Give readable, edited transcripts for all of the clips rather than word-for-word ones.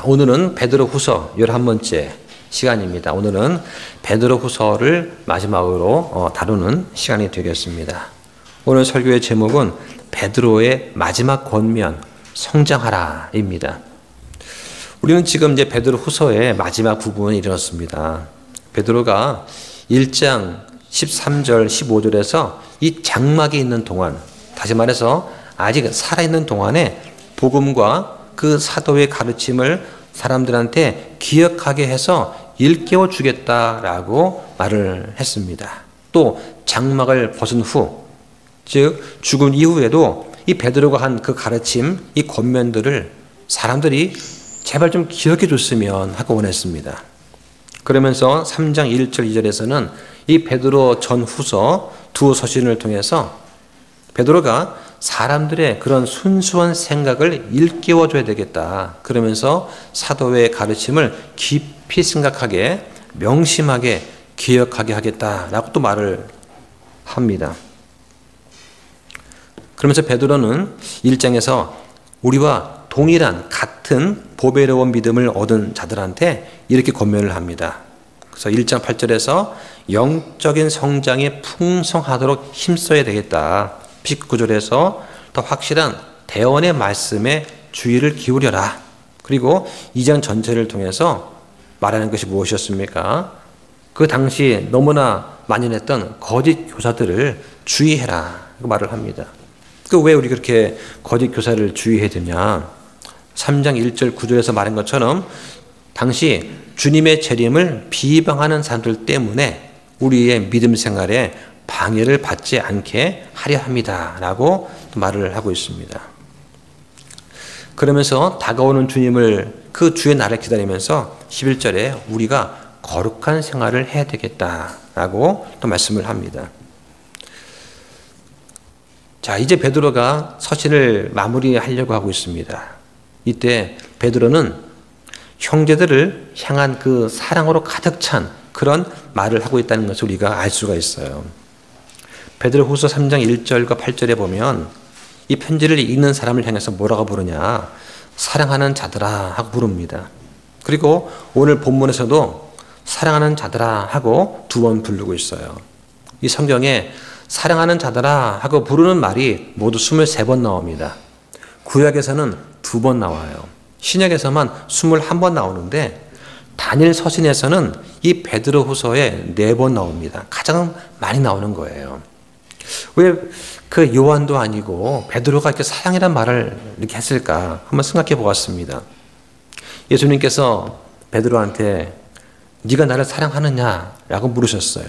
오늘은 베드로후서 11번째 시간입니다. 오늘은 베드로후서를 마지막으로 다루는 시간이 되겠습니다. 오늘 설교의 제목은 베드로의 마지막 권면 성장하라입니다. 우리는 지금 이제 베드로후서의 마지막 부분에 이르렀습니다. 베드로가 1장 13절 15절에서 이 장막에 있는 동안, 다시 말해서 아직 살아있는 동안에 복음과 그 사도의 가르침을 사람들한테 기억하게 해서 일깨워 주겠다라고 말을 했습니다. 또 장막을 벗은 후, 즉 죽은 이후에도 이 베드로가 한 그 가르침, 이 권면들을 사람들이 제발 좀 기억해 줬으면 하고 원했습니다. 그러면서 3장 1절 2절에서는 이 베드로 전후서 두 서신을 통해서 베드로가 사람들의 그런 순수한 생각을 일깨워줘야 되겠다. 그러면서 사도의 가르침을 깊이 생각하게, 명심하게, 기억하게 하겠다라고 또 말을 합니다. 그러면서 베드로는 1장에서 우리와 동일한 같은 보배로운 믿음을 얻은 자들한테 이렇게 권면을 합니다. 그래서 1장 8절에서 영적인 성장에 풍성하도록 힘써야 되겠다. 19절에서 더 확실한 대언의 말씀에 주의를 기울여라. 그리고 2장 전체를 통해서 말하는 것이 무엇이었습니까? 그 당시 너무나 만연했던 거짓 교사들을 주의해라. 그 말을 합니다. 그 왜 우리 그렇게 거짓 교사를 주의해야 되냐? 3장 1절 9절에서 말한 것처럼 당시 주님의 재림을 비방하는 사람들 때문에 우리의 믿음 생활에 방해를 받지 않게 하려 합니다. 라고 말을 하고 있습니다. 그러면서 다가오는 주님을, 그 주의 날을 기다리면서 11절에 우리가 거룩한 생활을 해야 되겠다. 라고 또 말씀을 합니다. 자, 이제 베드로가 서신을 마무리하려고 하고 있습니다. 이때 베드로는 형제들을 향한 그 사랑으로 가득 찬 그런 말을 하고 있다는 것을 우리가 알 수가 있어요. 베드로후서 3장 1절과 8절에 보면 이 편지를 읽는 사람을 향해서 뭐라고 부르냐? 사랑하는 자들아 하고 부릅니다. 그리고 오늘 본문에서도 사랑하는 자들아 하고 두 번 부르고 있어요. 이 성경에 사랑하는 자들아 하고 부르는 말이 모두 23번 나옵니다. 구약에서는 2번 나와요. 신약에서만 21번 나오는데 다니엘 서신에서는 이 베드로후서에 4번 나옵니다. 가장 많이 나오는 거예요. 왜 그 요한도 아니고 베드로가 이렇게 사랑이란 말을 이렇게 했을까? 한번 생각해 보았습니다. 예수님께서 베드로한테 네가 나를 사랑하느냐라고 물으셨어요.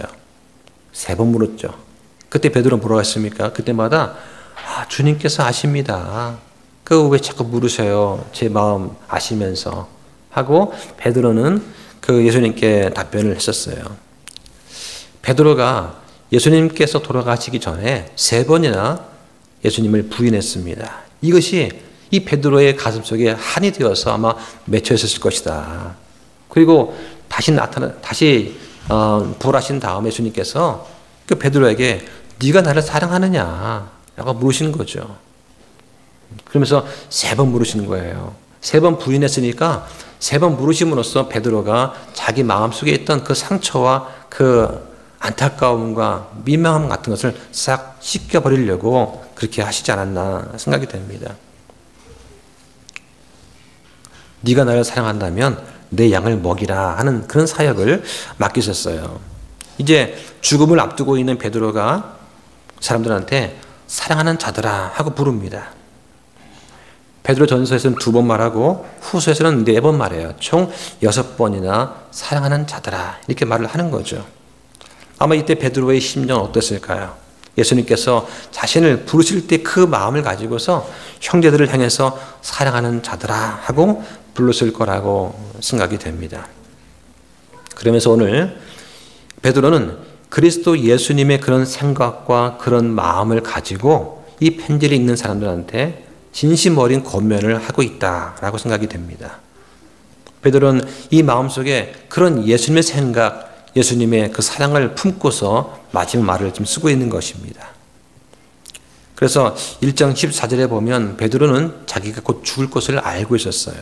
3번 물었죠. 그때 베드로 뭐라고 했습니까? 그때마다 주님께서 아십니다. 그 왜 자꾸 물으셔요? 제 마음 아시면서 하고 베드로는 그 예수님께 답변을 했었어요. 베드로가 예수님께서 돌아가시기 전에 3번이나 예수님을 부인했습니다. 이것이 이 베드로의 가슴속에 한이 되어서 아마 맺혀 있었을 것이다. 그리고 다시 부활하신 다음에 예수님께서 그 베드로에게 네가 나를 사랑하느냐라고 물으신 거죠. 그러면서 3번 물으신 거예요. 3번 부인했으니까 3번 물으심으로써 베드로가 자기 마음속에 있던 그 상처와 그 안타까움과 민망함 같은 것을 싹 씻겨버리려고 그렇게 하시지 않았나 생각이 됩니다. 네가 나를 사랑한다면 내 양을 먹이라 하는 그런 사역을 맡기셨어요. 이제 죽음을 앞두고 있는 베드로가 사람들한테 사랑하는 자들아 하고 부릅니다. 베드로 전서에서는 2번 말하고 후서에서는 4번 말해요. 총 6번이나 사랑하는 자들아 이렇게 말을 하는 거죠. 아마 이때 베드로의 심정은 어땠을까요? 예수님께서 자신을 부르실 때 그 마음을 가지고서 형제들을 향해서 사랑하는 자들아 하고 불렀을 거라고 생각이 됩니다. 그러면서 오늘 베드로는 그리스도 예수님의 그런 생각과 그런 마음을 가지고 이 편지를 읽는 사람들한테 진심 어린 권면을 하고 있다라고 생각이 됩니다. 베드로는 이 마음속에 그런 예수님의 생각, 예수님의 그 사랑을 품고서 마지막 말을 좀 쓰고 있는 것입니다. 그래서 1장 14절에 보면 베드로는 자기가 곧 죽을 것을 알고 있었어요.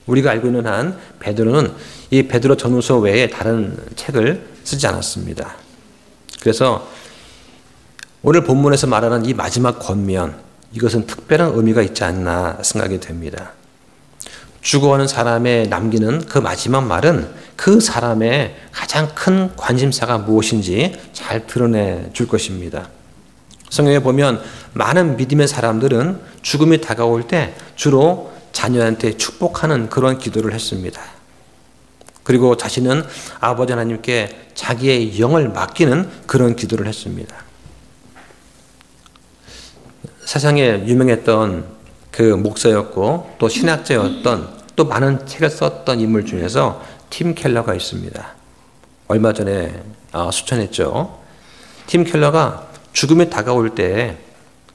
우리가 알고 있는 한 베드로는 이 베드로 전후서 외에 다른 책을 쓰지 않았습니다. 그래서 오늘 본문에서 말하는 이 마지막 권면, 이것은 특별한 의미가 있지 않나 생각이 됩니다. 죽어가는 사람에 남기는 그 마지막 말은 그 사람의 가장 큰 관심사가 무엇인지 잘 드러내 줄 것입니다. 성경에 보면 많은 믿음의 사람들은 죽음이 다가올 때 주로 자녀한테 축복하는 그런 기도를 했습니다. 그리고 자신은 아버지 하나님께 자기의 영을 맡기는 그런 기도를 했습니다. 세상에 유명했던 그 목사였고 또 신학자였던 또 많은 책을 썼던 인물 중에서 팀 켈러가 있습니다. 얼마 전에 수천했죠. 팀 켈러가 죽음이 다가올 때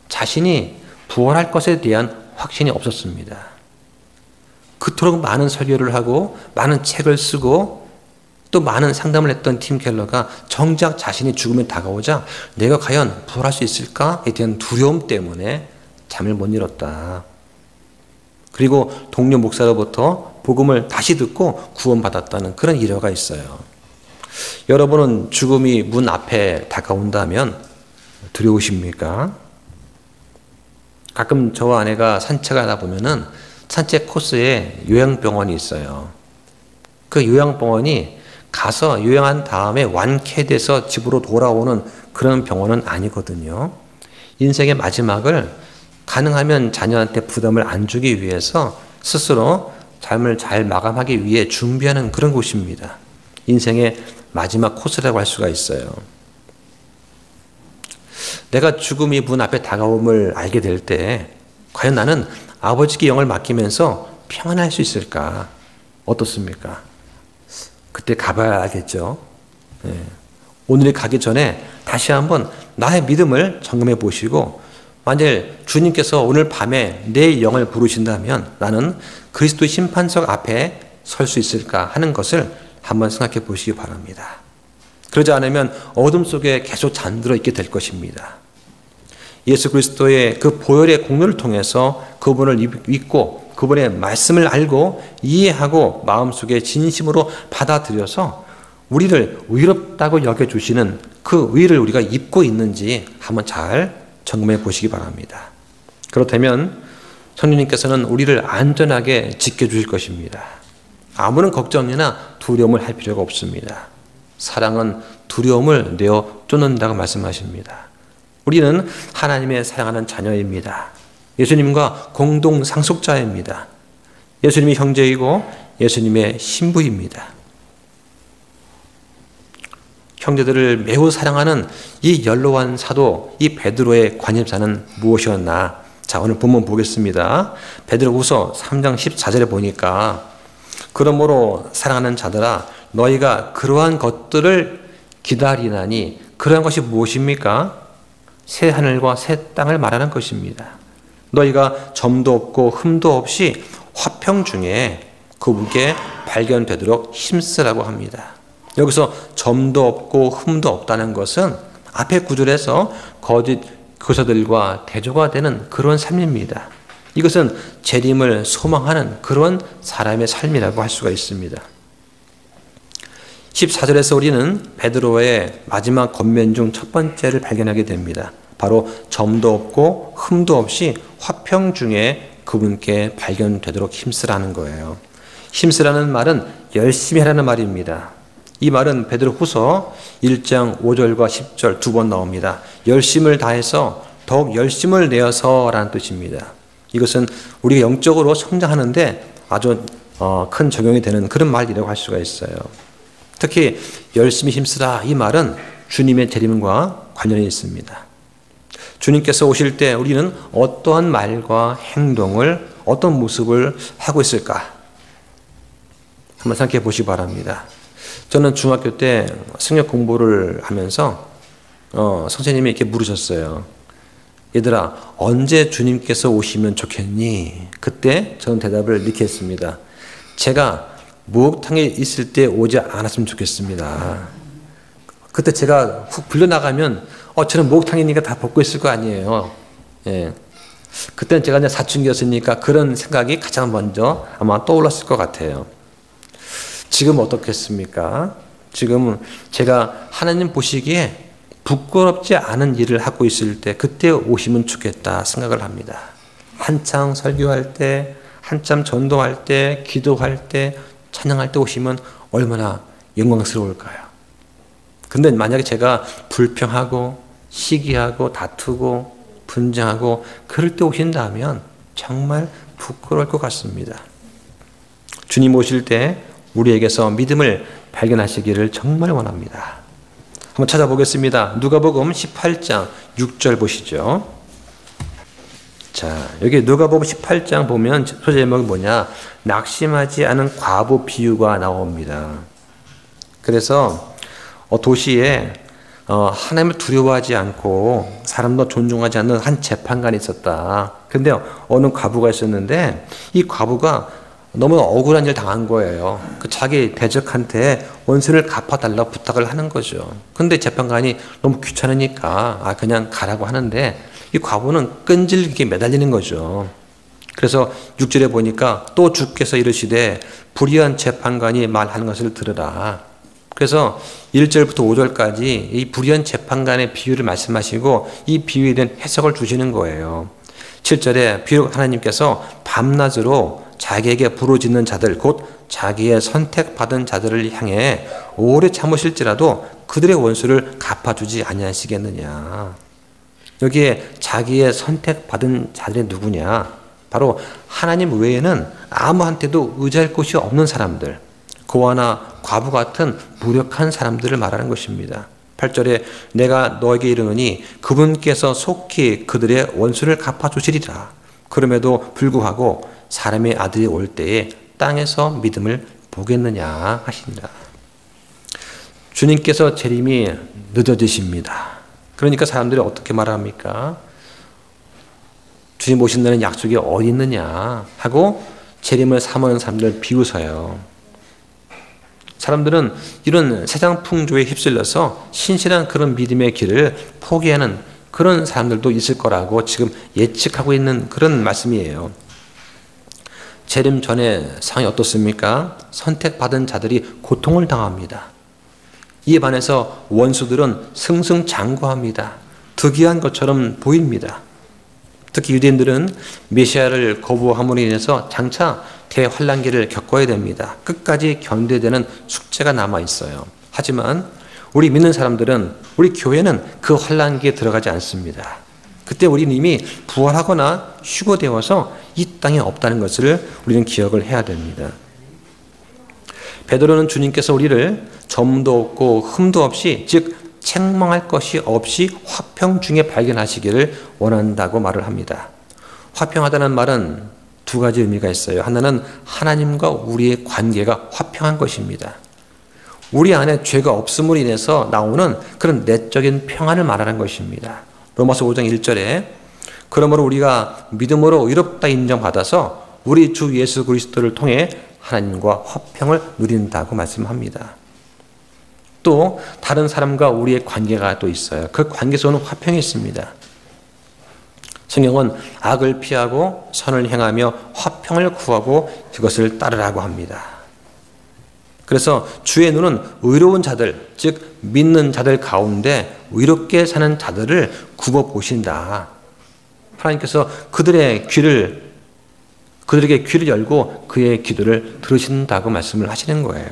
자신이 부활할 것에 대한 확신이 없었습니다. 그토록 많은 설교를 하고 많은 책을 쓰고 또 많은 상담을 했던 팀 켈러가 정작 자신이 죽음이 다가오자 내가 과연 부활할 수 있을까에 대한 두려움 때문에 잠을 못 이뤘다. 그리고 동료 목사로부터 복음을 다시 듣고 구원받았다는 그런 일화가 있어요. 여러분은 죽음이 문 앞에 다가온다면 두려우십니까? 가끔 저와 아내가 산책을 하다 보면은 산책 코스에 요양병원이 있어요. 그 요양병원이 가서 요양한 다음에 완쾌돼서 집으로 돌아오는 그런 병원은 아니거든요. 인생의 마지막을 가능하면 자녀한테 부담을 안 주기 위해서 스스로 삶을 잘 마감하기 위해 준비하는 그런 곳입니다. 인생의 마지막 코스라고 할 수가 있어요. 내가 죽음이 문 앞에 다가옴을 알게 될 때 과연 나는 아버지께 영을 맡기면서 평안할 수 있을까? 어떻습니까? 그때 가봐야 알겠죠. 네. 오늘이 가기 전에 다시 한번 나의 믿음을 점검해 보시고 만일 주님께서 오늘 밤에 내 영을 부르신다면 나는 그리스도의 심판석 앞에 설 수 있을까 하는 것을 한번 생각해 보시기 바랍니다. 그러지 않으면 어둠 속에 계속 잠들어 있게 될 것입니다. 예수 그리스도의 그 보혈의 공로를 통해서 그분을 믿고 그분의 말씀을 알고 이해하고 마음속에 진심으로 받아들여서 우리를 의롭다고 여겨주시는 그 의를 우리가 입고 있는지 한번 잘 점검해 보시기 바랍니다. 그렇다면 성령님께서는 우리를 안전하게 지켜주실 것입니다. 아무런 걱정이나 두려움을 할 필요가 없습니다. 사랑은 두려움을 내어 쫓는다고 말씀하십니다. 우리는 하나님의 사랑하는 자녀입니다. 예수님과 공동 상속자입니다. 예수님이 형제이고 예수님의 신부입니다. 형제들을 매우 사랑하는 이 연로한 사도 이 베드로의 관심사는 무엇이었나? 자, 오늘 본문 보겠습니다. 베드로후서 3장 14절에 보니까 그러므로 사랑하는 자들아 너희가 그러한 것들을 기다리나니 그러한 것이 무엇입니까? 새 하늘과 새 땅을 말하는 것입니다. 너희가 점도 없고 흠도 없이 화평 중에 그분께 발견되도록 힘쓰라고 합니다. 여기서 점도 없고 흠도 없다는 것은 앞에 구절에서 거짓 교사들과 대조가 되는 그런 삶입니다. 이것은 재림을 소망하는 그런 사람의 삶이라고 할 수가 있습니다. 14절에서 우리는 베드로의 마지막 권면 중 첫 번째를 발견하게 됩니다. 바로 점도 없고 흠도 없이 화평 중에 그분께 발견되도록 힘쓰라는 거예요. 힘쓰라는 말은 열심히 하라는 말입니다. 이 말은 베드로후서 1장 5절과 10절 두 번 나옵니다. 열심을 다해서 더욱 열심을 내어서라는 뜻입니다. 이것은 우리가 영적으로 성장하는데 아주 큰 적용이 되는 그런 말이라고 할 수가 있어요. 특히 열심히 힘쓰라 이 말은 주님의 재림과 관련이 있습니다. 주님께서 오실 때 우리는 어떠한 말과 행동을 어떤 모습을 하고 있을까? 한번 생각해 보시기 바랍니다. 저는 중학교 때 성역 공부를 하면서 선생님이 이렇게 물으셨어요. 얘들아 언제 주님께서 오시면 좋겠니? 그때 저는 대답을 이렇게 했습니다. 제가 목욕탕에 있을 때 오지 않았으면 좋겠습니다. 그때 제가 훅 불려나가면 저는 목욕탕이니까 다 벗고 있을 거 아니에요. 예. 그때는 제가 이제 사춘기였으니까 그런 생각이 가장 먼저 아마 떠올랐을 것 같아요. 지금 어떻겠습니까? 지금은 제가 하나님 보시기에 부끄럽지 않은 일을 하고 있을 때 그때 오시면 좋겠다 생각을 합니다. 한창 설교할 때, 한참 전도할 때, 기도할 때, 찬양할 때 오시면 얼마나 영광스러울까요? 근데 만약에 제가 불평하고 시기하고 다투고 분쟁하고 그럴 때 오신다면 정말 부끄러울 것 같습니다. 주님 오실 때 우리에게서 믿음을 발견하시기를 정말 원합니다. 한번 찾아보겠습니다. 누가복음 18장 6절 보시죠. 자, 여기 누가복음 18장 보면 소재 제목이 뭐냐? 낙심하지 않은 과부 비유가 나옵니다. 그래서 도시에 하나님을 두려워하지 않고 사람도 존중하지 않는 한 재판관이 있었다. 근데 어느 과부가 있었는데 이 과부가 너무 억울한 일 당한 거예요. 그 자기 대적한테 원수를 갚아달라고 부탁을 하는 거죠. 근데 재판관이 너무 귀찮으니까 그냥 가라고 하는데 이 과부는 끈질기게 매달리는 거죠. 그래서 6절에 보니까 또 주께서 이르시되 불의한 재판관이 말하는 것을 들으라. 그래서 1절부터 5절까지 이 불의한 재판관의 비유를 말씀하시고 이 비유에 대한 해석을 주시는 거예요. 7절에 비록 하나님께서 밤낮으로 자기에게 부르짖는 자들 곧 자기의 선택받은 자들을 향해 오래 참으실지라도 그들의 원수를 갚아주지 아니하시겠느냐. 여기에 자기의 선택받은 자들이 누구냐? 바로 하나님 외에는 아무한테도 의지할 곳이 없는 사람들, 고아나 과부 같은 무력한 사람들을 말하는 것입니다. 8절에 내가 너에게 이르노니 그분께서 속히 그들의 원수를 갚아주시리라. 그럼에도 불구하고 사람의 아들이 올 때에 땅에서 믿음을 보겠느냐 하신다. 주님께서 재림이 늦어지십니다. 그러니까 사람들이 어떻게 말합니까? 주님 오신다는 약속이 어디 있느냐 하고 재림을 사모하는 사람들을 비웃어요. 사람들은 이런 세상 풍조에 휩쓸려서 신실한 그런 믿음의 길을 포기하는 그런 사람들도 있을 거라고 지금 예측하고 있는 그런 말씀이에요. 재림 전에 상황이 어떻습니까? 선택받은 자들이 고통을 당합니다. 이에 반해서 원수들은 승승장구합니다. 득이한 것처럼 보입니다. 특히 유대인들은 메시아를 거부함으로 인해서 장차 대환란기를 겪어야 됩니다. 끝까지 견뎌야 되는 숙제가 남아 있어요. 하지만 우리 믿는 사람들은, 우리 교회는 그 환란기에 들어가지 않습니다. 그때 우리는 이미 부활하거나 휴거되어서 이 땅에 없다는 것을 우리는 기억을 해야 됩니다. 베드로는 주님께서 우리를 점도 없고 흠도 없이, 즉 책망할 것이 없이 화평 중에 발견하시기를 원한다고 말을 합니다. 화평하다는 말은 두 가지 의미가 있어요. 하나는 하나님과 우리의 관계가 화평한 것입니다. 우리 안에 죄가 없음으로 인해서 나오는 그런 내적인 평안을 말하는 것입니다. 로마서 5장 1절에 그러므로 우리가 믿음으로 의롭다 인정받아서 우리 주 예수 그리스도를 통해 하나님과 화평을 누린다고 말씀합니다. 또 다른 사람과 우리의 관계가 또 있어요. 그 관계에서 오는 화평이 있습니다. 성경은 악을 피하고 선을 행하며 화평을 구하고 그것을 따르라고 합니다. 그래서 주의 눈은 의로운 자들, 즉 믿는 자들 가운데 의롭게 사는 자들을 굽어 보신다. 하나님께서 그들에게 귀를 열고 그의 기도를 들으신다고 말씀을 하시는 거예요.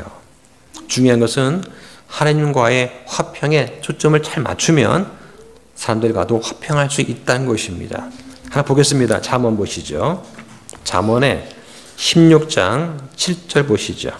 중요한 것은 하나님과의 화평에 초점을 잘 맞추면 사람들과도 화평할 수 있다는 것입니다. 하나 보겠습니다. 잠언 보시죠. 잠언의 16장 7절 보시죠.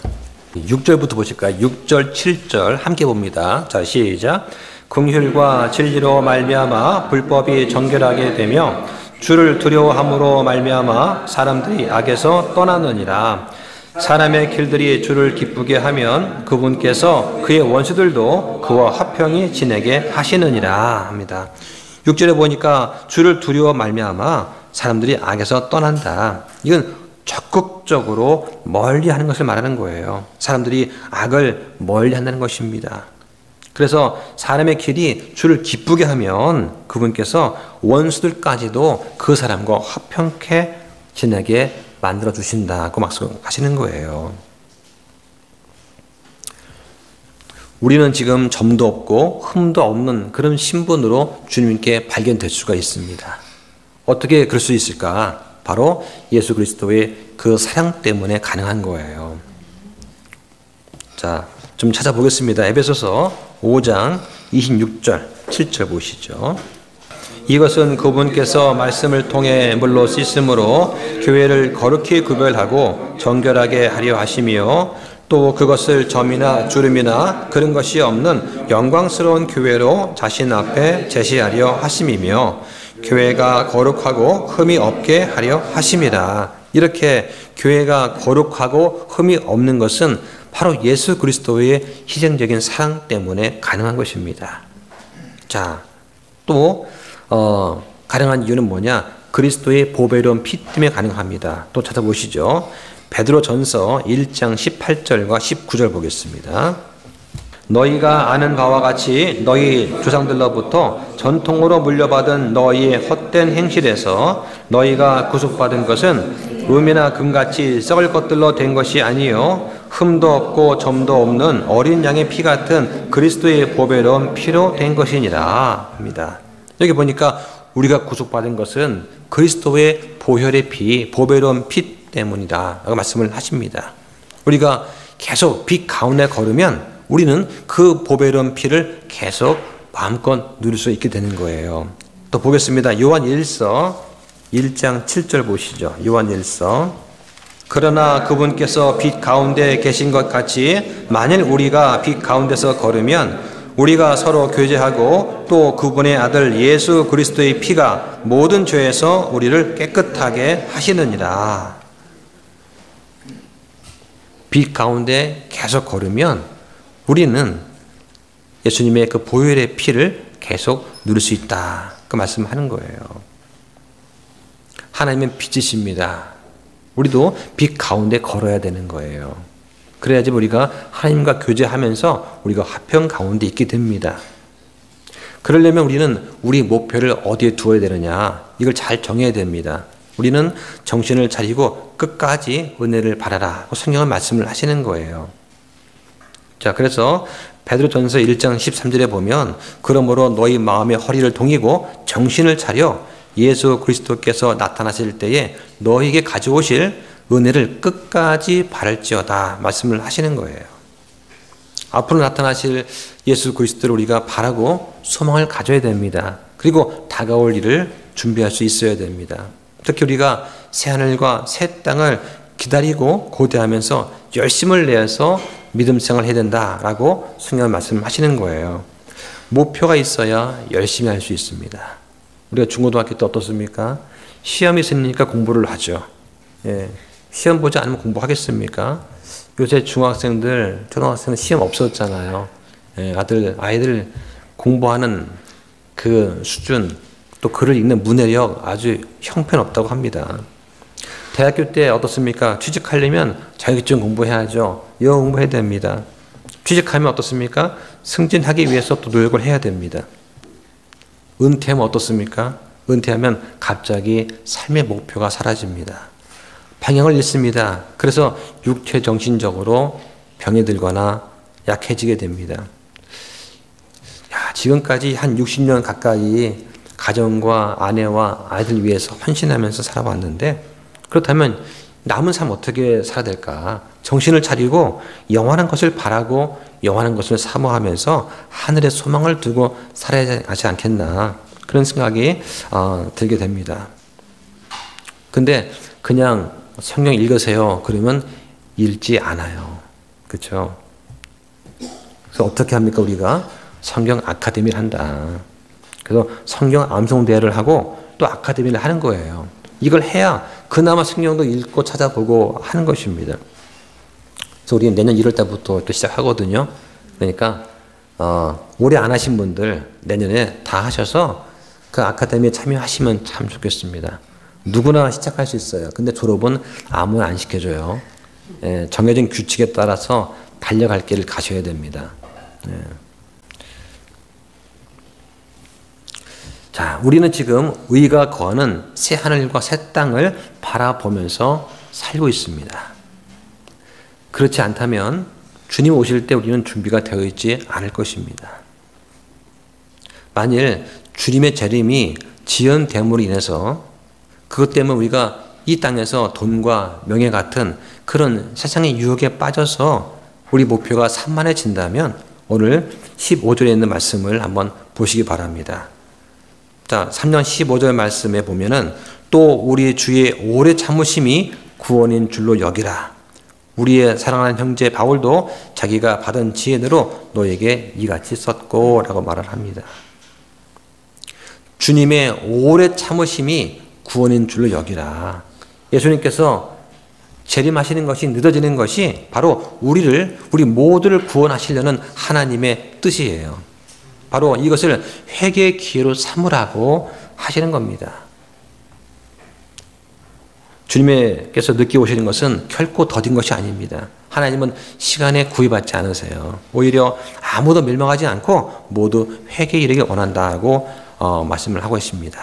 6절부터 보실까요? 6절, 7절 함께 봅니다. 자, 시작. 긍휼과 진리로 말미암아 불법이 정결하게 되며 주를 두려워함으로 말미암아 사람들이 악에서 떠나느니라. 사람의 길들이 주를 기쁘게 하면 그분께서 그의 원수들도 그와 화평히 지내게 하시느니라 합니다. 6절에 보니까 주를 두려워 말미암아 사람들이 악에서 떠난다. 이건 적극적으로 멀리하는 것을 말하는 거예요. 사람들이 악을 멀리한다는 것입니다. 그래서 사람의 길이 주를 기쁘게 하면 그분께서 원수들까지도 그 사람과 화평케 지내게 만들어 주신다고 말씀하시는 거예요. 우리는 지금 점도 없고 흠도 없는 그런 신분으로 주님께 발견될 수가 있습니다. 어떻게 그럴 수 있을까? 바로 예수 그리스도의 그 사랑 때문에 가능한 거예요. 자, 좀 찾아보겠습니다. 에베소서 5장 26절, 7절 보시죠. 이것은 그분께서 말씀을 통해 물로 씻음으로 교회를 거룩히 구별하고 정결하게 하려 하시며 또 그것을 점이나 주름이나 그런 것이 없는 영광스러운 교회로 자신 앞에 제시하려 하심이며 교회가 거룩하고 흠이 없게 하려 하심이라. 이렇게 교회가 거룩하고 흠이 없는 것은 바로 예수 그리스도의 희생적인 사랑 때문에 가능한 것입니다. 자, 또 가능한 이유는 뭐냐? 그리스도의 보배로운 피 때문에 가능합니다. 또 찾아보시죠. 베드로전서 1장 18절과 19절 보겠습니다. 너희가 아는 바와 같이 너희 조상들로부터 전통으로 물려받은 너희의 헛된 행실에서 너희가 구속받은 것은 음이나 금같이 썩을 것들로 된 것이 아니요 흠도 없고 점도 없는 어린 양의 피 같은 그리스도의 보배로운 피로 된 것이니라 합니다. 여기 보니까 우리가 구속받은 것은 그리스도의 보혈의 피, 보배로운 피 때문이다 라고 말씀을 하십니다. 우리가 계속 빛 가운데 걸으면 우리는 그 보배로운 피를 계속 마음껏 누릴 수 있게 되는 거예요. 또 보겠습니다. 요한 1서 1장 7절 보시죠. 요한 1서 그러나 그분께서 빛 가운데 계신 것 같이 만일 우리가 빛 가운데서 걸으면 우리가 서로 교제하고 또 그분의 아들 예수 그리스도의 피가 모든 죄에서 우리를 깨끗하게 하시느니라. 빛 가운데 계속 걸으면 우리는 예수님의 그 보혈의 피를 계속 누릴 수 있다. 그 말씀하는 거예요. 하나님은 빛이십니다. 우리도 빛 가운데 걸어야 되는 거예요. 그래야지 우리가 하나님과 교제하면서 우리가 화평 가운데 있게 됩니다. 그러려면 우리는 우리 목표를 어디에 두어야 되느냐, 이걸 잘 정해야 됩니다. 우리는 정신을 차리고 끝까지 은혜를 바라라. 성경은 말씀을 하시는 거예요. 자, 그래서 베드로전서 1장 13절에 보면 그러므로 너희 마음의 허리를 동이고 정신을 차려 예수 그리스도께서 나타나실 때에 너희에게 가져오실 은혜를 끝까지 바랄지어다 말씀을 하시는 거예요. 앞으로 나타나실 예수 그리스도를 우리가 바라고 소망을 가져야 됩니다. 그리고 다가올 일을 준비할 수 있어야 됩니다. 특히 우리가 새하늘과 새 땅을 기다리고 고대하면서 열심을 내서 믿음 생활을 해야 된다라고 성경 말씀하시는 거예요. 목표가 있어야 열심히 할 수 있습니다. 우리가 중고등학교 때 어떻습니까? 시험이 있으니까 공부를 하죠. 예. 시험 보지 않으면 공부하겠습니까? 요새 중학생들, 초등학생은 시험 없었잖아요. 예. 아이들 공부하는 그 수준, 또 글을 읽는 문해력 아주 형편없다고 합니다. 대학교 때 어떻습니까? 취직하려면 자격증 공부해야죠. 영어 공부해야 됩니다. 취직하면 어떻습니까? 승진하기 위해서 또 노력을 해야 됩니다. 은퇴하면 어떻습니까? 은퇴하면 갑자기 삶의 목표가 사라집니다. 방향을 잃습니다. 그래서 육체 정신적으로 병에 들거나 약해지게 됩니다. 지금까지 한 60년 가까이 가정과 아내와 아이들 위해서 헌신하면서 살아왔는데, 그렇다면 남은 삶 어떻게 살아야 될까? 정신을 차리고 영원한 것을 바라고 영원한 것을 사모하면서 하늘의 소망을 두고 살아야 하지 않겠나, 그런 생각이 들게 됩니다. 근데 그냥 성경 읽으세요 그러면 읽지 않아요. 그렇죠? 그래서 어떻게 합니까? 우리가 성경 아카데미를 한다. 그래서 성경 암송대회를 하고 또 아카데미를 하는 거예요. 이걸 해야 그나마 성경도 읽고 찾아보고 하는 것입니다. 그래서 우리는 내년 1월 달부터 또 시작하거든요. 그러니까 올해 안 하신 분들 내년에 다 하셔서 그 아카데미에 참여하시면 참 좋겠습니다. 누구나 시작할 수 있어요. 근데 졸업은 아무나 안 시켜줘요. 예, 정해진 규칙에 따라서 달려갈 길을 가셔야 됩니다. 예. 자, 우리는 지금 의가 거하는 새 하늘과 새 땅을 바라보면서 살고 있습니다. 그렇지 않다면 주님 오실 때 우리는 준비가 되어 있지 않을 것입니다. 만일 주님의 재림이 지연됨으로 인해서 그것 때문에 우리가 이 땅에서 돈과 명예 같은 그런 세상의 유혹에 빠져서 우리 목표가 산만해진다면 오늘 15절에 있는 말씀을 한번 보시기 바랍니다. 자, 3장 15절 말씀에 보면은 또 우리 주의 오래 참으심이 구원인 줄로 여기라. 우리의 사랑하는 형제 바울도 자기가 받은 지혜대로 너에게 이같이 썼고 라고 말을 합니다. 주님의 오래 참으심이 구원인 줄로 여기라. 예수님께서 재림하시는 것이 늦어지는 것이 바로 우리 모두를 구원하시려는 하나님의 뜻이에요. 바로 이것을 회개의 기회로 삼으라고 하시는 겁니다. 주님께서 늦게 오시는 것은 결코 더딘 것이 아닙니다. 하나님은 시간에 구애받지 않으세요. 오히려 아무도 멸망하지 않고 모두 회개에 이르길 원한다고 말씀을 하고 있습니다.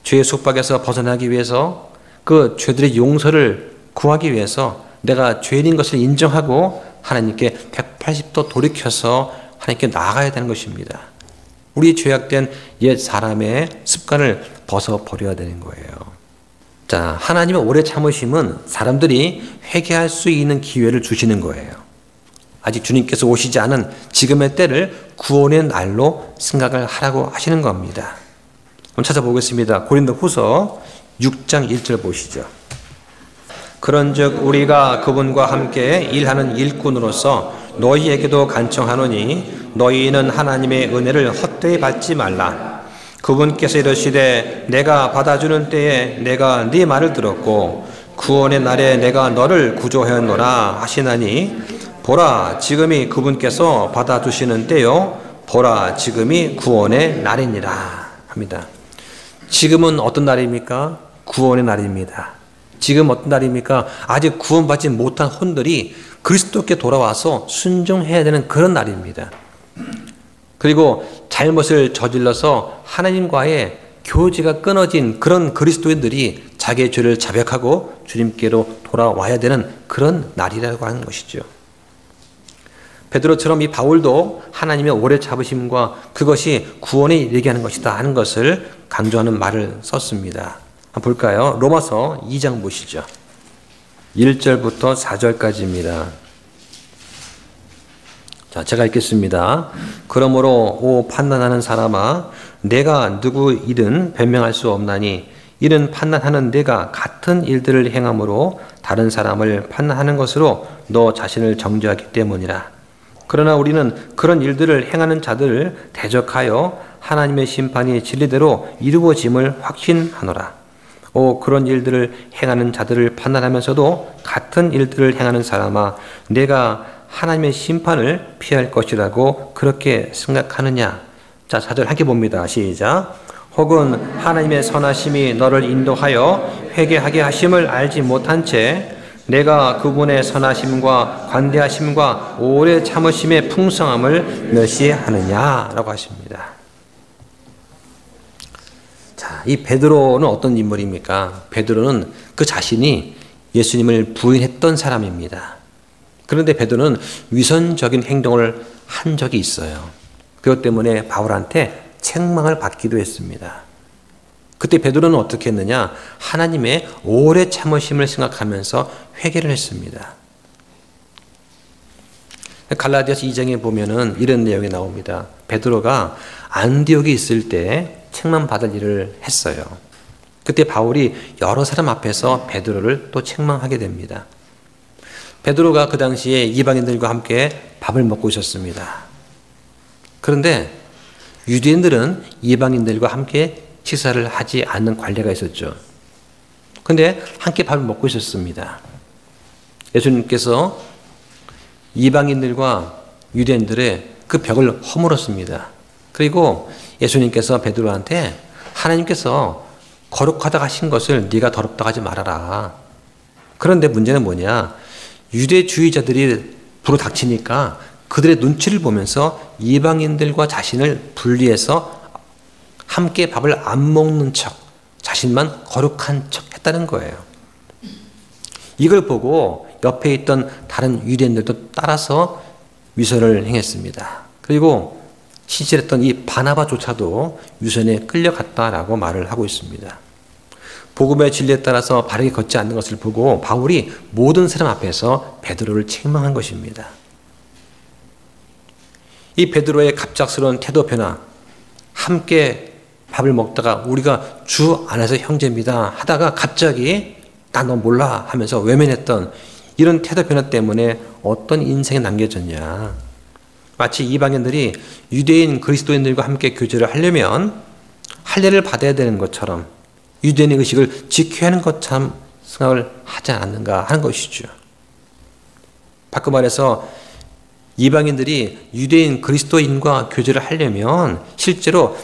죄의 속박에서 벗어나기 위해서 그 죄들의 용서를 구하기 위해서 내가 죄인인 것을 인정하고 하나님께 180도 돌이켜서 하나님께 나아가야 되는 것입니다. 우리 죄악된 옛 사람의 습관을 벗어버려야 되는 거예요. 자, 하나님의 오래 참으심은 사람들이 회개할 수 있는 기회를 주시는 거예요. 아직 주님께서 오시지 않은 지금의 때를 구원의 날로 생각을 하라고 하시는 겁니다. 한번 찾아보겠습니다. 고린도후서 6장 1절 보시죠. 그런즉 우리가 그분과 함께 일하는 일꾼으로서 너희에게도 간청하노니 너희는 하나님의 은혜를 헛되이 받지 말라. 그분께서 이르시되 내가 받아주는 때에 내가 네 말을 들었고 구원의 날에 내가 너를 구조하였노라 하시나니 보라 지금이 그분께서 받아주시는 때요 보라 지금이 구원의 날이니라 합니다. 지금은 어떤 날입니까? 구원의 날입니다. 지금 어떤 날입니까? 아직 구원받지 못한 혼들이 그리스도께 돌아와서 순종해야 되는 그런 날입니다. 그리고 잘못을 저질러서 하나님과의 교제가 끊어진 그런 그리스도인들이 자기의 죄를 자백하고 주님께로 돌아와야 되는 그런 날이라고 하는 것이죠. 베드로처럼 이 바울도 하나님의 오래 참으심과 그것이 구원에 이르게 하는 것이다 하는 것을 강조하는 말을 썼습니다. 한번 볼까요? 로마서 2장 보시죠. 1절부터 4절까지입니다. 자, 제가 읽겠습니다. 그러므로 오 판단하는 사람아 내가 누구이든 변명할 수 없나니 이는 판단하는 내가 같은 일들을 행함으로 다른 사람을 판단하는 것으로 너 자신을 정죄하기 때문이라. 그러나 우리는 그런 일들을 행하는 자들을 대적하여 하나님의 심판이 진리대로 이루어짐을 확신하노라. 오 그런 일들을 행하는 자들을 판단하면서도 같은 일들을 행하는 사람아 내가 하나님의 심판을 피할 것이라고 그렇게 생각하느냐. 자, 4절 함께 봅니다. 시작. 혹은 하나님의 선하심이 너를 인도하여 회개하게 하심을 알지 못한 채 내가 그분의 선하심과 관대하심과 오래 참으심의 풍성함을 멸시하느냐라고 하십니다. 자, 이 베드로는 어떤 인물입니까? 베드로는 그 자신이 예수님을 부인했던 사람입니다. 그런데 베드로는 위선적인 행동을 한 적이 있어요. 그것 때문에 바울한테 책망을 받기도 했습니다. 그때 베드로는 어떻게 했느냐? 하나님의 오래 참으심을 생각하면서 회개를 했습니다. 갈라디아서 2장에 보면은 이런 내용이 나옵니다. 베드로가 안디옥에 있을 때 책망받을 일을 했어요. 그때 바울이 여러 사람 앞에서 베드로를 또 책망하게 됩니다. 베드로가 그 당시에 이방인들과 함께 밥을 먹고 있었습니다. 그런데 유대인들은 이방인들과 함께 식사를 하지 않는 관례가 있었죠. 그런데 함께 밥을 먹고 있었습니다. 예수님께서 이방인들과 유대인들의 그 벽을 허물었습니다. 그리고 예수님께서 베드로한테 하나님께서 거룩하다 하신 것을 네가 더럽다 하지 말아라. 그런데 문제는 뭐냐? 유대주의자들이 불어닥치니까 그들의 눈치를 보면서 이방인들과 자신을 분리해서 함께 밥을 안 먹는 척, 자신만 거룩한 척 했다는 거예요. 이걸 보고 옆에 있던 다른 유대인들도 따라서 위선을 행했습니다. 그리고 신실했던 이 바나바조차도 위선에 끌려갔다라고 말을 하고 있습니다. 복음의 진리에 따라서 바르게 걷지 않는 것을 보고 바울이 모든 사람 앞에서 베드로를 책망한 것입니다. 이 베드로의 갑작스러운 태도 변화, 함께 밥을 먹다가 우리가 주 안에서 형제입니다 하다가 갑자기 나 너 몰라 하면서 외면했던 이런 태도 변화 때문에 어떤 인생이 남겨졌냐. 마치 이방인들이 유대인 그리스도인들과 함께 교제를 하려면 할례를 받아야 되는 것처럼 유대인의 의식을 지켜야 하는 것처럼 생각을 하지 않았는가 하는 것이죠. 바꿔 말해서 이방인들이 유대인 그리스도인과 교제를 하려면 실제로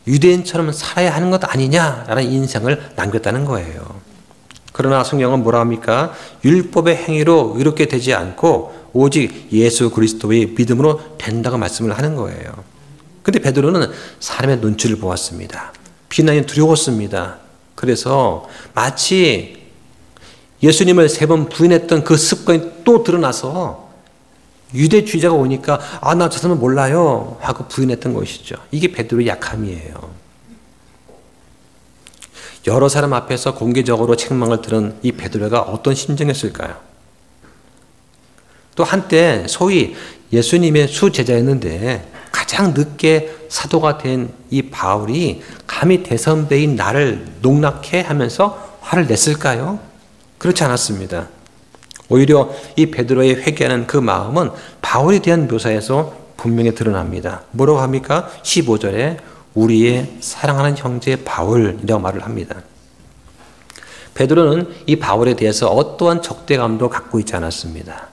유대인처럼 살아야 하는 것 아니냐라는 인상을 남겼다는 거예요. 그러나 성경은 뭐라 합니까? 율법의 행위로 의롭게 되지 않고 오직 예수 그리스도의 믿음으로 된다고 말씀을 하는 거예요. 근데 베드로는 사람의 눈치를 보았습니다. 비난이 두려웠습니다. 그래서 마치 예수님을 3번 부인했던 그 습관이 또 드러나서 유대주의자가 오니까 나 저 사람은 몰라요 하고 부인했던 것이죠. 이게 베드로의 약함이에요. 여러 사람 앞에서 공개적으로 책망을 들은 이 베드로가 어떤 심정이었을까요? 또 한때 소위 예수님의 수제자였는데 가장 늦게 사도가 된 이 바울이 감히 대선배인 나를 농락해 하면서 화를 냈을까요? 그렇지 않았습니다. 오히려 이 베드로의 회개하는 그 마음은 바울에 대한 묘사에서 분명히 드러납니다. 뭐라고 합니까? 15절에 우리의 사랑하는 형제 바울이라고 말을 합니다. 베드로는 이 바울에 대해서 어떠한 적대감도 갖고 있지 않았습니다.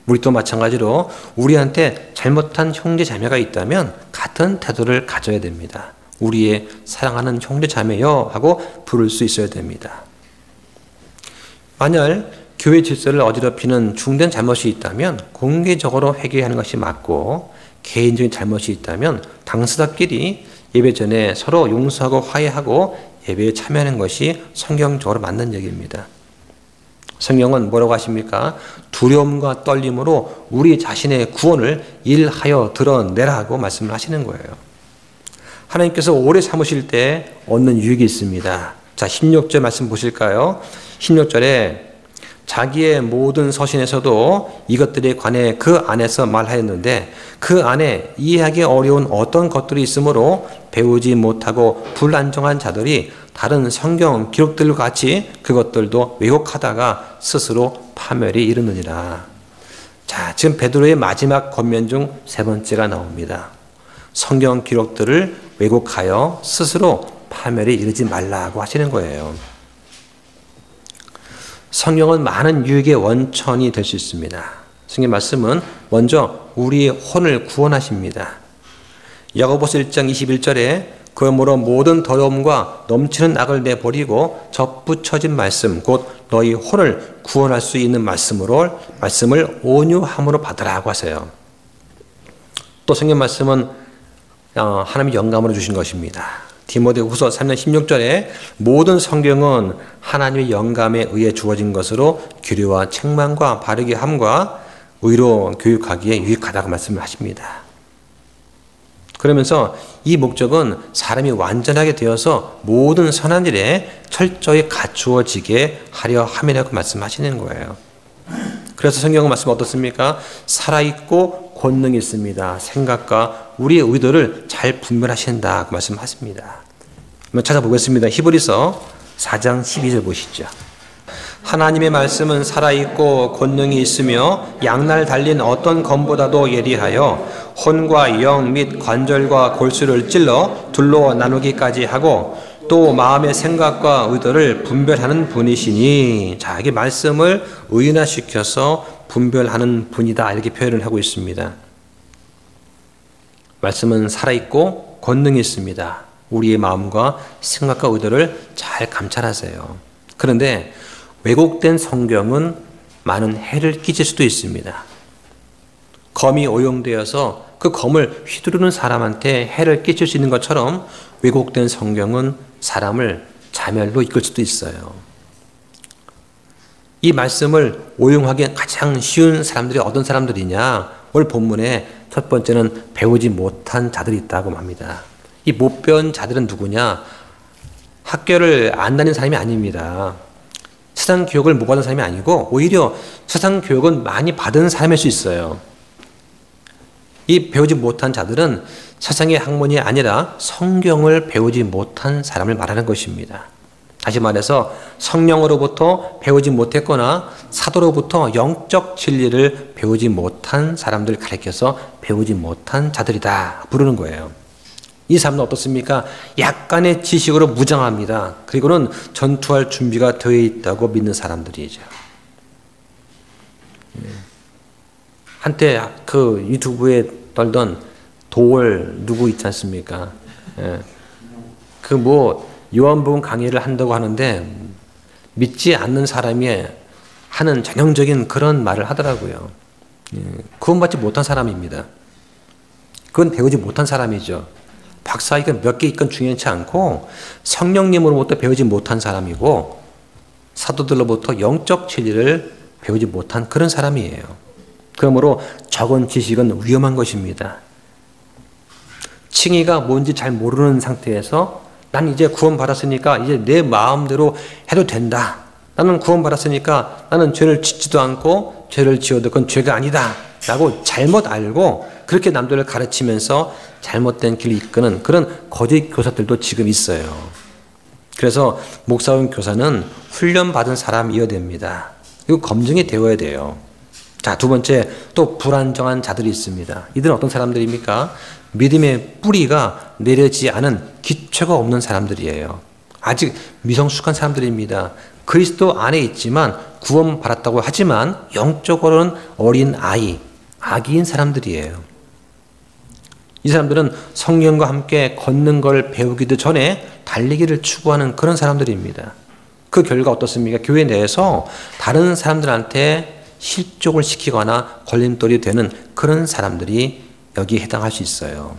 우리도 마찬가지로 우리한테 잘못한 형제 자매가 있다면 같은 태도를 가져야 됩니다. 우리의 사랑하는 형제 자매요 하고 부를 수 있어야 됩니다. 만약 교회 질서를 어지럽히는 중대한 잘못이 있다면 공개적으로 회개하는 것이 맞고, 개인적인 잘못이 있다면 당사자끼리 예배 전에 서로 용서하고 화해하고 예배에 참여하는 것이 성경적으로 맞는 얘기입니다. 성경은 뭐라고 하십니까? 두려움과 떨림으로 우리 자신의 구원을 일하여 드러내라고 말씀을 하시는 거예요. 하나님께서 오래 참으실 때 얻는 유익이 있습니다. 자, 16절 말씀 보실까요? 16절에 자기의 모든 서신에서도 이것들에 관해 그 안에서 말하였는데 그 안에 이해하기 어려운 어떤 것들이 있으므로 배우지 못하고 불안정한 자들이 다른 성경 기록들과 같이 그것들도 왜곡하다가 스스로 파멸에 이르느니라. 자, 지금 베드로의 마지막 권면 중 3번째가 나옵니다. 성경 기록들을 왜곡하여 스스로 파멸에 이르지 말라고 하시는 거예요. 성경은 많은 유익의 원천이 될 수 있습니다. 성경 말씀은 먼저 우리의 혼을 구원하십니다. 야고보서 1장 21절에 그러므로 모든 더러움과 넘치는 악을 내버리고 접붙여진 말씀 곧 너희 혼을 구원할 수 있는 말씀을 온유함으로 받으라고 하세요. 또 성경 말씀은 하나님이 영감으로 주신 것입니다. 디모데후서 3장 16절에 모든 성경은 하나님의 영감에 의해 주어진 것으로 규례와 책망과 바르게 함과 의로 교육하기에 유익하다고 말씀을 하십니다. 그러면서 이 목적은 사람이 완전하게 되어서 모든 선한 일에 철저히 갖추어지게 하려 함이라고 말씀하시는 거예요. 그래서 성경은 말씀 어떻습니까? 살아있고 권능이 있습니다. 생각과 우리의 의도를 잘 분별하신다고 말씀하십니다. 한번 찾아보겠습니다. 히브리서 4장 12절 보시죠. 하나님의 말씀은 살아있고 권능이 있으며 양날 달린 어떤 검보다도 예리하여 혼과 영 및 관절과 골수를 찔러 둘로 나누기까지 하고 또 마음의 생각과 의도를 분별하는 분이시니, 자, 이게 말씀을 의인화시켜서 분별하는 분이다 이렇게 표현을 하고 있습니다. 말씀은 살아있고 권능이 있습니다. 우리의 마음과 생각과 의도를 잘 감찰하세요. 그런데 왜곡된 성경은 많은 해를 끼칠 수도 있습니다. 검이 오용되어서 그 검을 휘두르는 사람한테 해를 끼칠 수 있는 것처럼 왜곡된 성경은 사람을 자멸로 이끌 수도 있어요. 이 말씀을 오용하기 가장 쉬운 사람들이 어떤 사람들이냐? 오늘 본문에 첫 번째는 배우지 못한 자들이 있다고 합니다. 이 못 배운 자들은 누구냐? 학교를 안 다닌 사람이 아닙니다. 세상 교육을 못 받은 사람이 아니고 오히려 세상 교육은 많이 받은 사람일 수 있어요. 이 배우지 못한 자들은 세상의 학문이 아니라 성경을 배우지 못한 사람을 말하는 것입니다. 다시 말해서 성령으로부터 배우지 못했거나 사도로부터 영적 진리를 배우지 못한 사람들을 가리켜서 배우지 못한 자들이다 부르는 거예요. 이 사람은 어떻습니까? 약간의 지식으로 무장합니다. 그리고는 전투할 준비가 되어 있다고 믿는 사람들이죠. 한때 그 유튜브에 떨던 도월 누구 있지 않습니까? 그 요한복음 강의를 한다고 하는데 믿지 않는 사람이 하는 전형적인 그런 말을 하더라고요. 구원받지 못한 사람입니다. 그건 배우지 못한 사람이죠. 박사학위가 몇 개 있건 중요치 않고 성령님으로부터 배우지 못한 사람이고 사도들로부터 영적 진리를 배우지 못한 그런 사람이에요. 그러므로 적은 지식은 위험한 것입니다. 칭의가 뭔지 잘 모르는 상태에서 난 이제 구원받았으니까 이제 내 마음대로 해도 된다. 나는 구원받았으니까 나는 죄를 짓지도 않고 죄를 지어도 그건 죄가 아니다. 라고 잘못 알고 그렇게 남들을 가르치면서 잘못된 길을 이끄는 그런 거짓 교사들도 지금 있어요. 그래서 목사원 교사는 훈련받은 사람이어야 됩니다. 이거 검증이 되어야 돼요. 자, 두 번째, 또 불안정한 자들이 있습니다. 이들은 어떤 사람들입니까? 믿음의 뿌리가 내려지지 않은 기초가 없는 사람들이에요. 아직 미성숙한 사람들입니다. 그리스도 안에 있지만 구원받았다고 하지만 영적으로는 어린 아이, 아기인 사람들이에요. 이 사람들은 성령과 함께 걷는 걸 배우기도 전에 달리기를 추구하는 그런 사람들입니다. 그 결과 어떻습니까? 교회 내에서 다른 사람들한테 실족을 시키거나 걸림돌이 되는 그런 사람들이 여기에 해당할 수 있어요.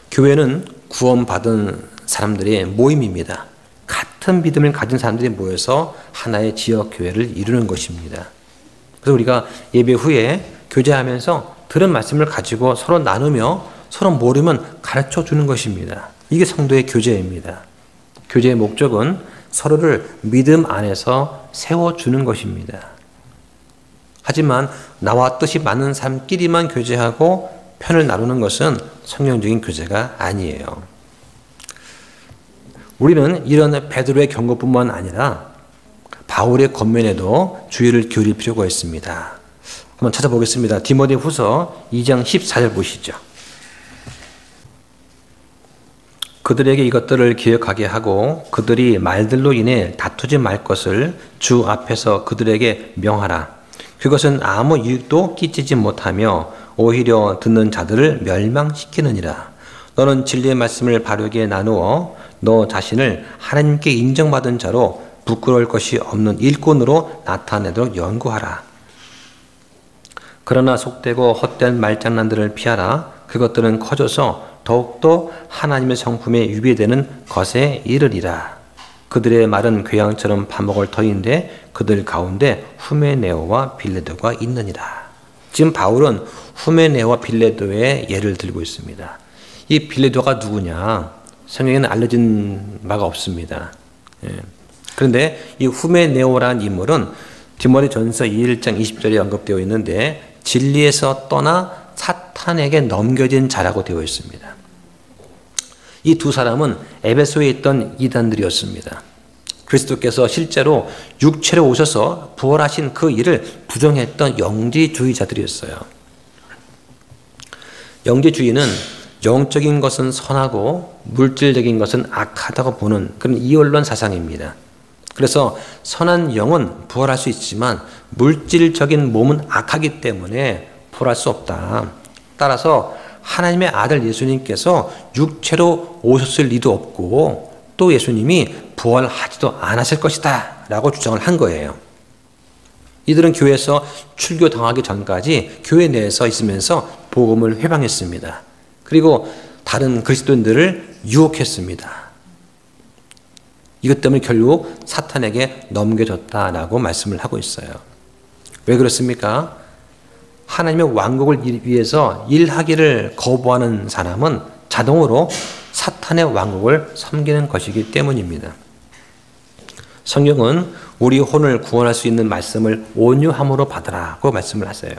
교회는 구원받은 사람들의 모임입니다. 같은 믿음을 가진 사람들이 모여서 하나의 지역교회를 이루는 것입니다. 그래서 우리가 예배 후에 교제하면서 들은 말씀을 가지고 서로 나누며 서로 모르면 가르쳐 주는 것입니다. 이게 성도의 교제입니다. 교제의 목적은 서로를 믿음 안에서 세워주는 것입니다. 하지만 나와 뜻이 맞는 사람끼리만 교제하고 편을 나누는 것은 성경적인 교제가 아니에요. 우리는 이런 베드로의 경고뿐만 아니라 바울의 권면에도 주의를 기울일 필요가 있습니다. 한번 찾아보겠습니다. 디모데후서 2장 14절 보시죠. 그들에게 이것들을 기억하게 하고 그들이 말들로 인해 다투지 말 것을 주 앞에서 그들에게 명하라. 그것은 아무 유익도 끼치지 못하며 오히려 듣는 자들을 멸망시키느니라. 너는 진리의 말씀을 바르게 나누어 너 자신을 하나님께 인정받은 자로 부끄러울 것이 없는 일꾼으로 나타내도록 연구하라. 그러나 속되고 헛된 말장난들을 피하라. 그것들은 커져서 더욱더 하나님의 성품에 유배되는 것에 이르리라. 그들의 말은 괴양처럼 파먹을 터인데 그들 가운데 후메네오와 빌레도가 있느니라. 지금 바울은 후메네오와 빌레도의 예를 들고 있습니다. 이 빌레도가 누구냐? 성경에는 알려진 바가 없습니다. 그런데 이 후메네오라는 인물은 디모데전서 1장 20절에 언급되어 있는데 진리에서 떠나 사탄에게 넘겨진 자라고 되어 있습니다. 이 두 사람은 에베소에 있던 이단들이었습니다. 그리스도께서 실제로 육체로 오셔서 부활하신 그 일을 부정했던 영지주의자들이었어요. 영지주의는 영적인 것은 선하고 물질적인 것은 악하다고 보는 그런 이원론 사상입니다. 그래서 선한 영은 부활할 수 있지만 물질적인 몸은 악하기 때문에 부활할 수 없다. 따라서 하나님의 아들 예수님께서 육체로 오셨을 리도 없고 또 예수님이 부활하지도 않았을 것이다 라고 주장을 한 거예요. 이들은 교회에서 출교당하기 전까지 교회 내에서 있으면서 복음을 회방했습니다. 그리고 다른 그리스도인들을 유혹했습니다. 이것 때문에 결국 사탄에게 넘겨졌다라고 말씀을 하고 있어요. 왜 그렇습니까? 하나님의 왕국을 위해서 일하기를 거부하는 사람은 자동으로 사탄의 왕국을 섬기는 것이기 때문입니다. 성경은 우리 혼을 구원할 수 있는 말씀을 온유함으로 받으라고 말씀을 하세요.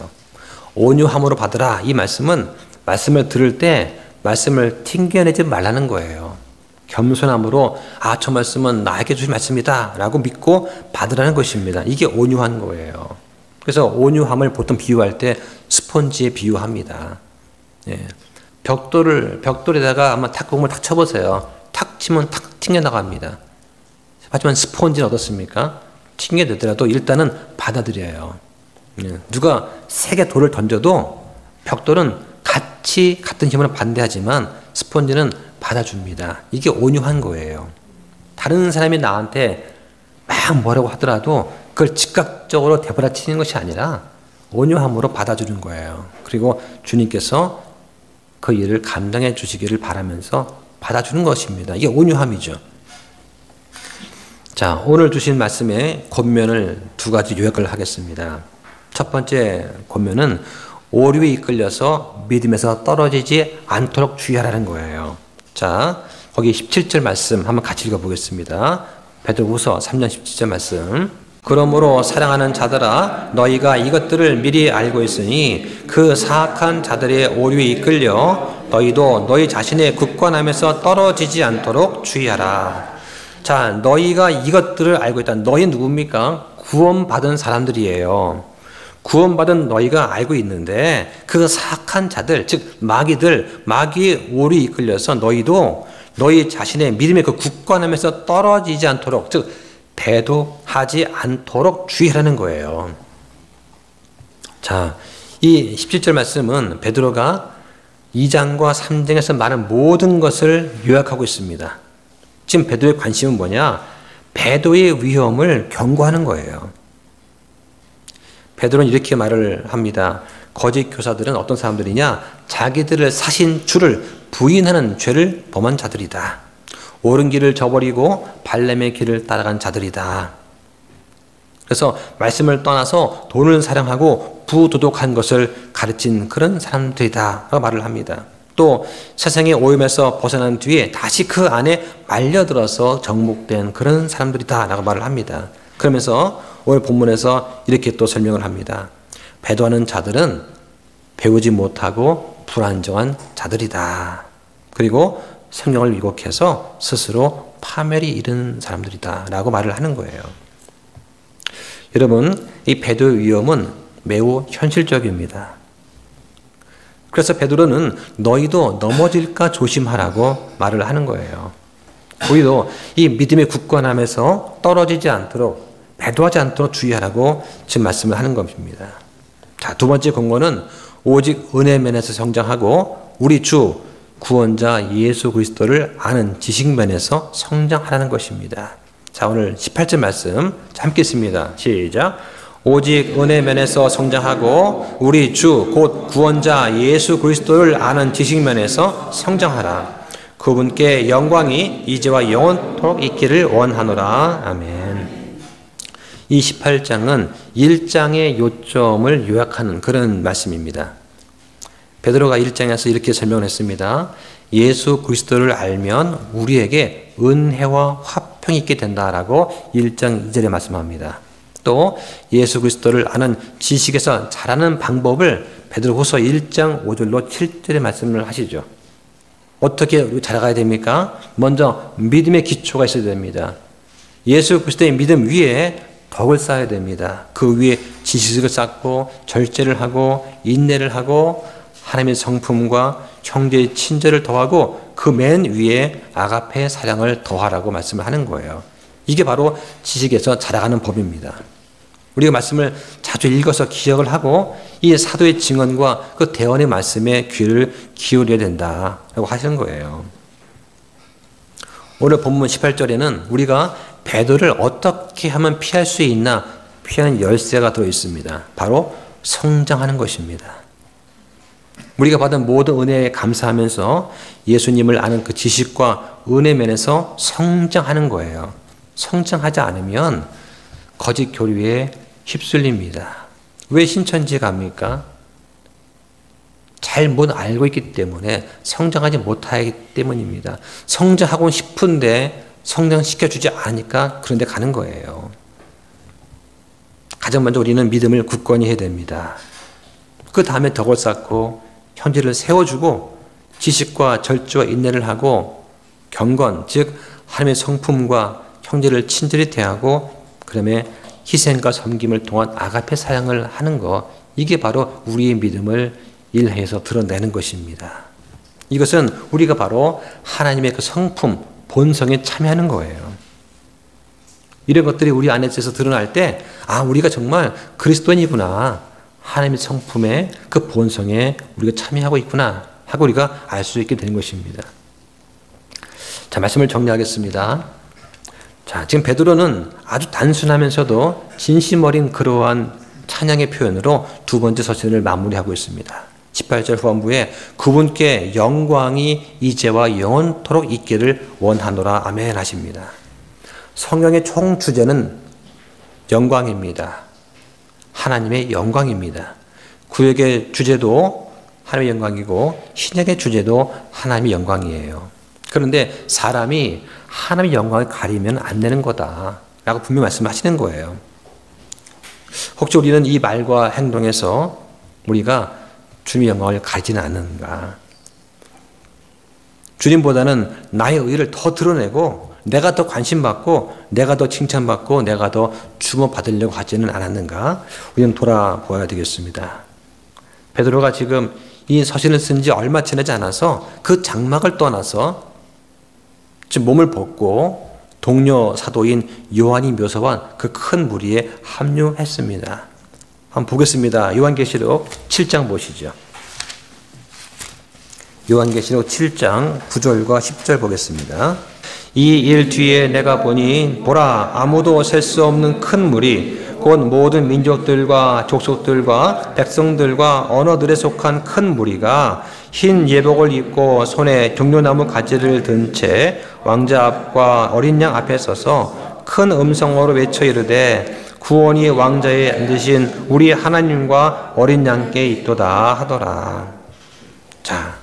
온유함으로 받으라, 이 말씀은 말씀을 들을 때 말씀을 튕겨내지 말라는 거예요. 겸손함으로 저 말씀은 나에게 주신 말씀이다 라고 믿고 받으라는 것입니다. 이게 온유한 거예요. 그래서 온유함을 보통 비유할 때 스폰지에 비유합니다. 예. 벽돌에다가 한번 탁구공을 탁 쳐보세요. 탁 치면 탁 튕겨나갑니다. 하지만 스폰지는 어떻습니까? 튕겨내더라도 일단은 받아들여요. 예. 누가 세게 돌을 던져도 벽돌은 같은 힘으로 반대하지만 스폰지는 받아줍니다. 이게 온유한 거예요. 다른 사람이 나한테 막 뭐라고 하더라도 그걸 즉각적으로 되받아치는 것이 아니라 온유함으로 받아주는 거예요. 그리고 주님께서 그 일을 감당해 주시기를 바라면서 받아주는 것입니다. 이게 온유함이죠. 자, 오늘 주신 말씀의 권면을 두 가지 요약을 하겠습니다. 첫 번째 권면은 오류에 이끌려서 믿음에서 떨어지지 않도록 주의하라는 거예요. 자, 거기 17절 말씀 한번 같이 읽어보겠습니다. 베드로후서 3장 17절 말씀. 그러므로 사랑하는 자들아, 너희가 이것들을 미리 알고 있으니 그 사악한 자들의 오류에 이끌려 너희도 너희 자신의 굳건함에서 떨어지지 않도록 주의하라. 자, 너희가 이것들을 알고 있다. 너희 누굽니까? 구원받은 사람들이에요. 구원받은 너희가 알고 있는데 그 사악한 자들, 즉 마귀의 오류에 이끌려서 너희도 너희 자신의 믿음의 그 굳건함에서 떨어지지 않도록, 즉 배도하지 않도록 주의하라는 거예요. 자, 이 17절 말씀은 베드로가 2장과 3장에서 말한 모든 것을 요약하고 있습니다. 지금 베드로의 관심은 뭐냐? 배도의 위험을 경고하는 거예요. 베드로는 이렇게 말을 합니다. 거짓 교사들은 어떤 사람들이냐? 자기들을 사신 주를 부인하는 죄를 범한 자들이다. 옳은 길을 저버리고 발렘의 길을 따라간 자들이다. 그래서 말씀을 떠나서 돈을 사랑하고 부도덕한 것을 가르친 그런 사람들이다 라고 말을 합니다. 또 세상의 오염에서 벗어난 뒤에 다시 그 안에 말려들어서 정복된 그런 사람들이다 라고 말을 합니다. 그러면서 오늘 본문에서 이렇게 또 설명을 합니다. 배도하는 자들은 배우지 못하고 불안정한 자들이다. 그리고 성령을 왜곡해서 스스로 파멸이 이른 사람들이다 라고 말을 하는 거예요. 여러분, 이 배도의 위험은 매우 현실적입니다. 그래서 베드로는 너희도 넘어질까 조심하라고 말을 하는 거예요. 우리도 이 믿음의 굳건함에서 떨어지지 않도록, 배도하지 않도록 주의하라고 지금 말씀을 하는 겁니다. 자, 두 번째 권고는 오직 은혜 면에서 성장하고 우리 주 구원자 예수 그리스도를 아는 지식면에서 성장하라는 것입니다. 자, 오늘 18절 말씀 함께 읽습니다. 시작. 오직 은혜 면에서 성장하고 우리 주 곧 구원자 예수 그리스도를 아는 지식면에서 성장하라. 그분께 영광이 이제와 영원토록 있기를 원하노라. 아멘. 이 18장은 1장의 요점을 요약하는 그런 말씀입니다. 베드로가 1장에서 이렇게 설명을 했습니다. 예수 그리스도를 알면 우리에게 은혜와 화평이 있게 된다라고 1장 2절에 말씀합니다. 또 예수 그리스도를 아는 지식에서 자라는 방법을 베드로후서 1장 5절로 7절에 말씀을 하시죠. 어떻게 우리 자라가야 됩니까? 먼저 믿음의 기초가 있어야 됩니다. 예수 그리스도의 믿음 위에 덕을 쌓아야 됩니다. 그 위에 지식을 쌓고 절제를 하고 인내를 하고 하나님의 성품과 형제의 친절을 더하고 그 맨 위에 아가페의 사랑을 더하라고 말씀을 하는 거예요. 이게 바로 지식에서 자라가는 법입니다. 우리가 말씀을 자주 읽어서 기억을 하고 이 사도의 증언과 그 대언의 말씀에 귀를 기울여야 된다라고 하시는 거예요. 오늘 본문 18절에는 우리가 배도를 어떻게 하면 피할 수 있나 피하는 열쇠가 들어 있습니다. 바로 성장하는 것입니다. 우리가 받은 모든 은혜에 감사하면서 예수님을 아는 그 지식과 은혜 면에서 성장하는 거예요. 성장하지 않으면 거짓 교류에 휩쓸립니다. 왜 신천지에 갑니까? 잘못 알고 있기 때문에 성장하지 못하기 때문입니다. 성장하고 싶은데 성장시켜주지 않으니까 그런 데 가는 거예요. 가장 먼저 우리는 믿음을 굳건히 해야 됩니다. 그 다음에 덕을 쌓고 형제를 세워주고 지식과 절주와 인내를 하고 경건, 즉 하나님의 성품과 형제를 친절히 대하고 그다음에 희생과 섬김을 통한 아가페 사랑을 하는 것, 이게 바로 우리의 믿음을 일해서 드러내는 것입니다. 이것은 우리가 바로 하나님의 그 성품, 본성에 참여하는 거예요. 이런 것들이 우리 안에서 드러날 때, 아, 우리가 정말 그리스도인이구나. 하나님의 성품의 그 본성에 우리가 참여하고 있구나 하고 우리가 알 수 있게 되는 것입니다. 자, 말씀을 정리하겠습니다. 자, 지금 베드로는 아주 단순하면서도 진심 어린 그러한 찬양의 표현으로 두 번째 서신을 마무리하고 있습니다. 18절 후반부에 그분께 영광이 이제와 영원토록 있기를 원하노라 아멘 하십니다. 성경의 총 주제는 영광입니다. 하나님의 영광입니다. 구약의 주제도 하나님의 영광이고 신약의 주제도 하나님의 영광이에요. 그런데 사람이 하나님의 영광을 가리면 안 되는 거다 라고 분명히 말씀하시는 거예요. 혹시 우리는 이 말과 행동에서 우리가 주님의 영광을 가리지는 않는가? 주님보다는 나의 의를 더 드러내고 내가 더 관심받고 내가 더 칭찬받고 내가 더 주목받으려고 하지는 않았는가? 우리는 돌아보아야 되겠습니다. 베드로가 지금 이 서신을 쓴 지 얼마 지나지 않아서 그 장막을 떠나서 지금 몸을 벗고 동료 사도인 요한이 묘사한 그 큰 무리에 합류했습니다. 한번 보겠습니다. 요한계시록 7장 보시죠. 요한계시록 7장 9절과 10절 보겠습니다. 이 일 뒤에 내가 보니 보라 아무도 셀 수 없는 큰 무리 곧 모든 민족들과 족속들과 백성들과 언어들에 속한 큰 무리가 흰 예복을 입고 손에 종려나무 가지를 든 채 왕자 앞과 어린 양 앞에 서서 큰 음성으로 외쳐 이르되 구원이 왕자에 앉으신 우리 하나님과 어린 양께 있도다 하더라. 자,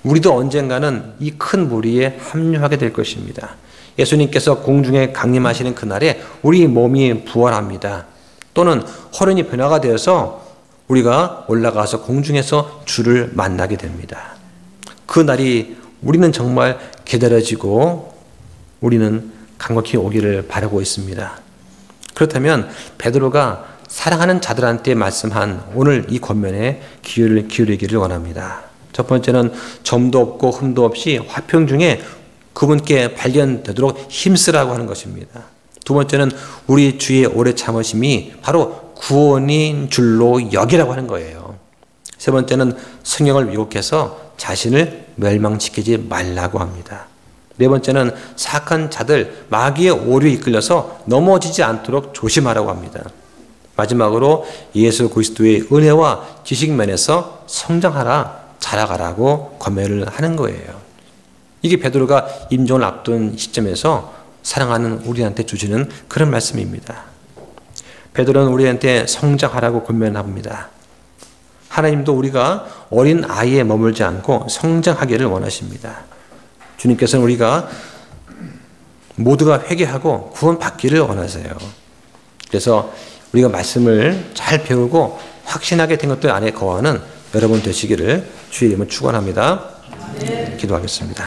우리도 언젠가는 이 큰 무리에 합류하게 될 것입니다. 예수님께서 공중에 강림하시는 그날에 우리 몸이 부활합니다. 또는 호련히 변화가 되어서 우리가 올라가서 공중에서 주를 만나게 됩니다. 그 날이 우리는 정말 기다려지고 우리는 간곡히 오기를 바라고 있습니다. 그렇다면 베드로가 사랑하는 자들한테 말씀한 오늘 이 권면에 귀를 기울이기를 원합니다. 첫 번째는 점도 없고 흠도 없이 화평 중에 그분께 발견되도록 힘쓰라고 하는 것입니다. 두 번째는 우리 주의 오래 참으심이 바로 구원인 줄로 여기라고 하는 거예요. 세 번째는 성령을 왜곡해서 자신을 멸망시키지 말라고 합니다. 네 번째는 사악한 자들 마귀의 오류에 이끌려서 넘어지지 않도록 조심하라고 합니다. 마지막으로 예수 그리스도의 은혜와 지식면에서 성장하라, 자라가라고 권면을 하는 거예요. 이게 베드로가 임종을 앞둔 시점에서 사랑하는 우리한테 주시는 그런 말씀입니다. 베드로는 우리한테 성장하라고 권면합니다. 하나님도 우리가 어린 아이에 머물지 않고 성장하기를 원하십니다. 주님께서는 우리가 모두가 회개하고 구원받기를 원하세요. 그래서 우리가 말씀을 잘 배우고 확신하게 된 것들 안에 거하는 여러분 되시기를 주의 이름으로 축원합니다. 기도하겠습니다.